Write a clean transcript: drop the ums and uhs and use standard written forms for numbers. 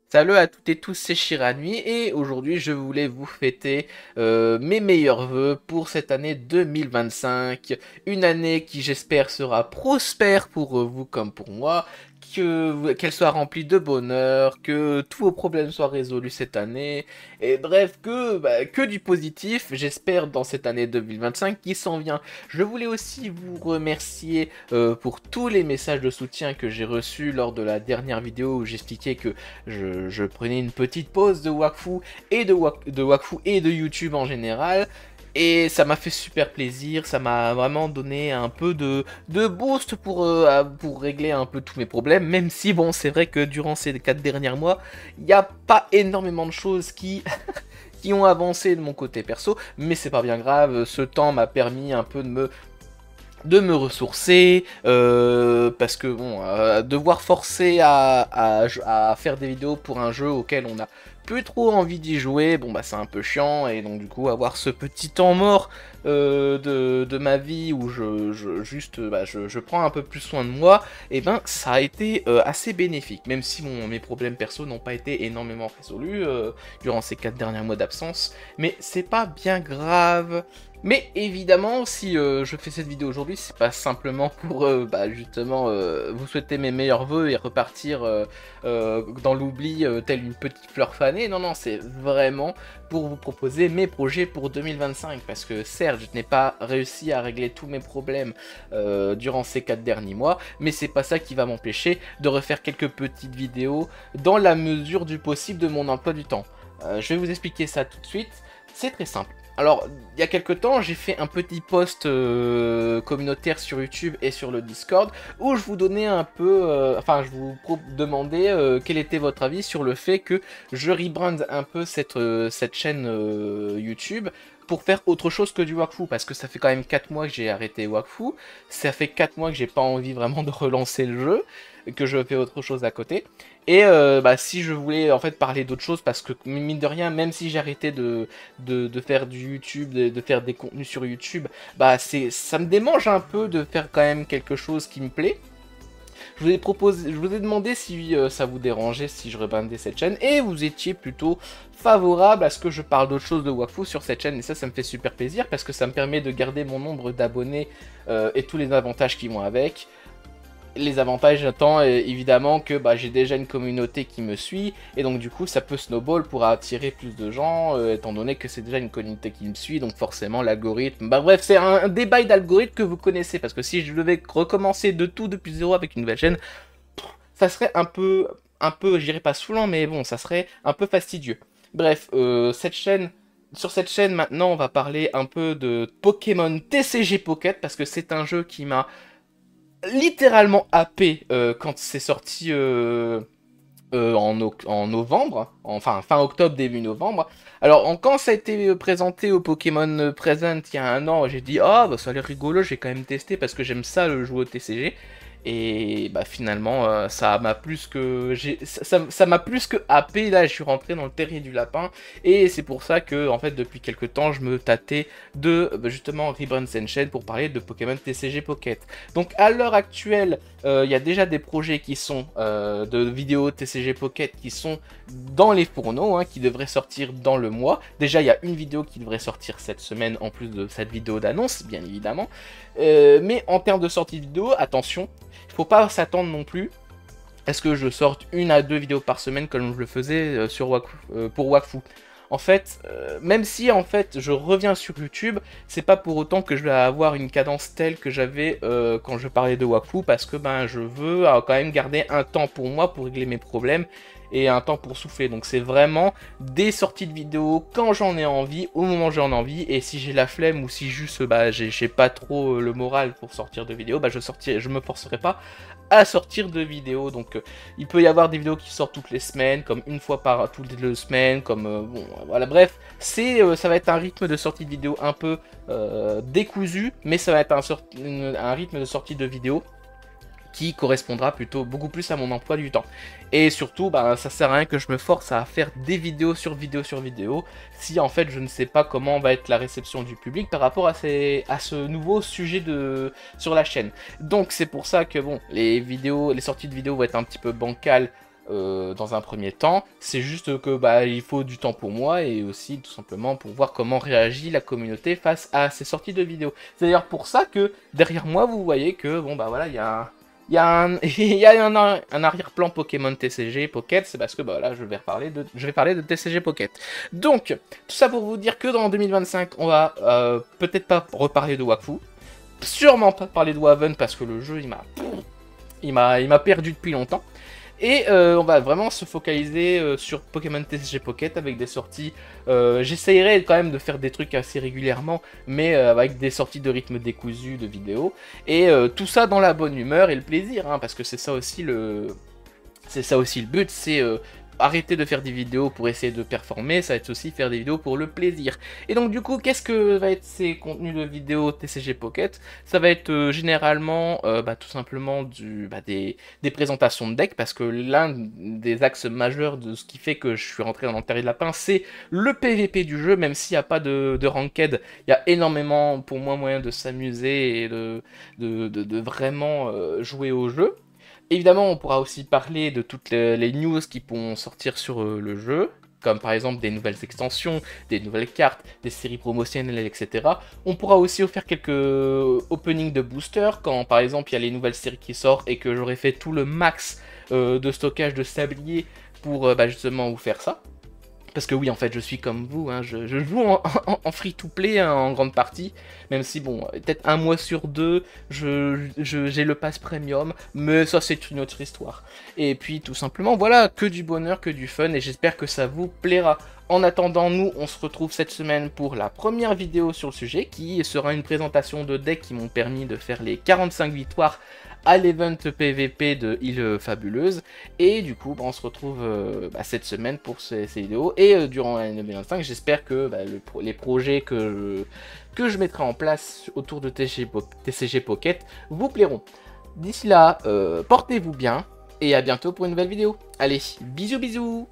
Salut à toutes et tous, c'est Shiranui et aujourd'hui je voulais vous fêter mes meilleurs vœux pour cette année 2025. Une année qui j'espère sera prospère pour vous comme pour moi, qu'elle soit remplie de bonheur, que tous vos problèmes soient résolus cette année, et bref, que du positif, j'espère, dans cette année 2025 qui s'en vient. Je voulais aussi vous remercier pour tous les messages de soutien que j'ai reçus lors de la dernière vidéo où j'expliquais que je prenais une petite pause de Wakfu de Wakfu et de YouTube en général. Et ça m'a fait super plaisir, ça m'a vraiment donné un peu de boost pour régler un peu tous mes problèmes, même si bon, c'est vrai que durant ces 4 derniers mois, il n'y a pas énormément de choses qui ont avancé de mon côté perso, mais c'est pas bien grave, ce temps m'a permis un peu de me ressourcer, parce que bon, devoir forcer à faire des vidéos pour un jeu auquel on a plus trop envie d'y jouer, bon bah c'est un peu chiant, et donc du coup avoir ce petit temps mort de ma vie où je prends un peu plus soin de moi, et ben ça a été assez bénéfique, même si mes problèmes perso n'ont pas été énormément résolus durant ces 4 derniers mois d'absence, mais c'est pas bien grave. Mais évidemment, si je fais cette vidéo aujourd'hui, c'est pas simplement pour justement vous souhaiter mes meilleurs vœux et repartir dans l'oubli telle une petite fleur fanée. Non, non, c'est vraiment pour vous proposer mes projets pour 2025. Parce que certes, je n'ai pas réussi à régler tous mes problèmes durant ces 4 derniers mois, mais c'est pas ça qui va m'empêcher de refaire quelques petites vidéos dans la mesure du possible de mon emploi du temps. Je vais vous expliquer ça tout de suite. C'est très simple. Alors, il y a quelques temps, j'ai fait un petit post communautaire sur YouTube et sur le Discord où je vous donnais un peu, je vous demandais quel était votre avis sur le fait que je rebrande un peu cette chaîne YouTube pour faire autre chose que du Wakfu, parce que ça fait quand même 4 mois que j'ai arrêté Wakfu, ça fait 4 mois que j'ai pas envie vraiment de relancer le jeu, que je fais autre chose à côté. Et si je voulais en fait parler d'autre chose, parce que mine de rien, même si j'arrêtais de faire du YouTube, de faire des contenus sur YouTube, ça me démange un peu de faire quand même quelque chose qui me plaît. Je vous ai demandé si ça vous dérangeait si je rebrandais cette chaîne, et vous étiez plutôt favorable à ce que je parle d'autre chose de Wakfu sur cette chaîne, et ça me fait super plaisir, parce que ça me permet de garder mon nombre d'abonnés et tous les avantages qui vont avec. Les avantages étant évidemment que j'ai déjà une communauté qui me suit, et donc du coup ça peut snowball pour attirer plus de gens, étant donné que c'est déjà une communauté qui me suit, donc forcément l'algorithme, bref, c'est un débat d'algorithme que vous connaissez, parce que si je devais recommencer de tout depuis zéro avec une nouvelle chaîne, ça serait je dirais pas saoulant, mais bon, ça serait un peu fastidieux. Bref, sur cette chaîne maintenant on va parler un peu de Pokémon TCG Pocket, parce que c'est un jeu qui m'a littéralement happé quand c'est sorti en novembre, enfin fin octobre, début novembre. Alors quand ça a été présenté au Pokémon Present il y a un an, j'ai dit ah bah ça a l'air rigolo, j'ai quand même testé parce que j'aime ça le jouer au TCG. Et finalement ça m'a plus que ça m'a plus que happé. Là je suis rentré dans le terrier du lapin, et c'est pour ça que en fait depuis quelques temps je me tâtais de justement rebrand cette chaîne pour parler de Pokémon TCG Pocket. Donc à l'heure actuelle il y a déjà des projets qui sont de vidéos TCG Pocket qui sont dans les fourneaux, hein, qui devraient sortir dans le mois. Déjà il y a une vidéo qui devrait sortir cette semaine en plus de cette vidéo d'annonce bien évidemment. Mais en termes de sortie de vidéo, attention, il faut pas s'attendre non plus à ce que je sorte 1 à 2 vidéos par semaine comme je le faisais pour Wakfu. En fait, même si en fait je reviens sur YouTube, c'est pas pour autant que je vais avoir une cadence telle que j'avais quand je parlais de Wakfu, parce que je veux quand même garder un temps pour moi pour régler mes problèmes et un temps pour souffler. Donc c'est vraiment des sorties de vidéos quand j'en ai envie, au moment où j'en ai envie, et si j'ai la flemme ou si juste j'ai pas trop le moral pour sortir de vidéos, je me forcerai pas à sortir de vidéos. Donc il peut y avoir des vidéos qui sortent toutes les semaines, comme une fois par toutes les 2 semaines, comme voilà, bref, ça va être un rythme de sortie de vidéo un peu décousu, mais ça va être un rythme de sortie de vidéo qui correspondra plutôt beaucoup plus à mon emploi du temps. Et surtout, ça sert à rien que je me force à faire des vidéos sur vidéo sur vidéo, si en fait je ne sais pas comment va être la réception du public par rapport à ce nouveau sujet sur la chaîne. Donc c'est pour ça que bon, les sorties de vidéos vont être un petit peu bancales dans un premier temps. C'est juste que bah, il faut du temps pour moi et aussi tout simplement pour voir comment réagit la communauté face à ces sorties de vidéos. C'est d'ailleurs pour ça que derrière moi vous voyez que bon bah voilà il y a il y a un arrière-plan Pokémon TCG Pocket, c'est parce que bah là je vais parler de TCG Pocket. Donc tout ça pour vous dire que dans 2025 on va peut-être pas reparler de Wakfu, sûrement pas parler de Waven parce que le jeu il m'a perdu depuis longtemps. Et on va vraiment se focaliser sur Pokémon TCG Pocket avec des sorties. J'essayerai quand même de faire des trucs assez régulièrement, mais avec des sorties de rythme décousu de vidéos. Et tout ça dans la bonne humeur et le plaisir, hein, parce que c'est ça aussi le but, c'est arrêter de faire des vidéos pour essayer de performer, ça va être aussi faire des vidéos pour le plaisir. Et donc du coup, qu'est-ce que va être ces contenus de vidéos TCG Pocket? Ça va être généralement tout simplement des présentations de decks, parce que l'un des axes majeurs de ce qui fait que je suis rentré dans l'Enterré de Lapin, c'est le PVP du jeu, même s'il n'y a pas de ranked, il y a énormément pour moi moyen de s'amuser et de vraiment jouer au jeu. Évidemment, on pourra aussi parler de toutes les news qui pourront sortir sur le jeu, comme par exemple des nouvelles extensions, des nouvelles cartes, des séries promotionnelles, etc. On pourra aussi faire quelques openings de boosters, quand par exemple il y a les nouvelles séries qui sortent et que j'aurai fait tout le max de stockage de sablier pour justement vous faire ça. Parce que oui, en fait, je suis comme vous, hein, je joue en free-to-play hein, en grande partie, même si, bon, peut-être un mois sur deux, j'ai le pass premium, mais ça, c'est une autre histoire. Et puis, tout simplement, voilà, que du bonheur, que du fun, et j'espère que ça vous plaira. En attendant, nous, on se retrouve cette semaine pour la première vidéo sur le sujet, qui sera une présentation de decks qui m'ont permis de faire les 45 victoires à l'event PVP de Île Fabuleuse. Et du coup, on se retrouve cette semaine pour ces vidéos. Et durant l'année 2025, j'espère que les projets que je mettrai en place autour de TCG Pocket vous plairont. D'ici là, portez-vous bien et à bientôt pour une nouvelle vidéo. Allez, bisous bisous!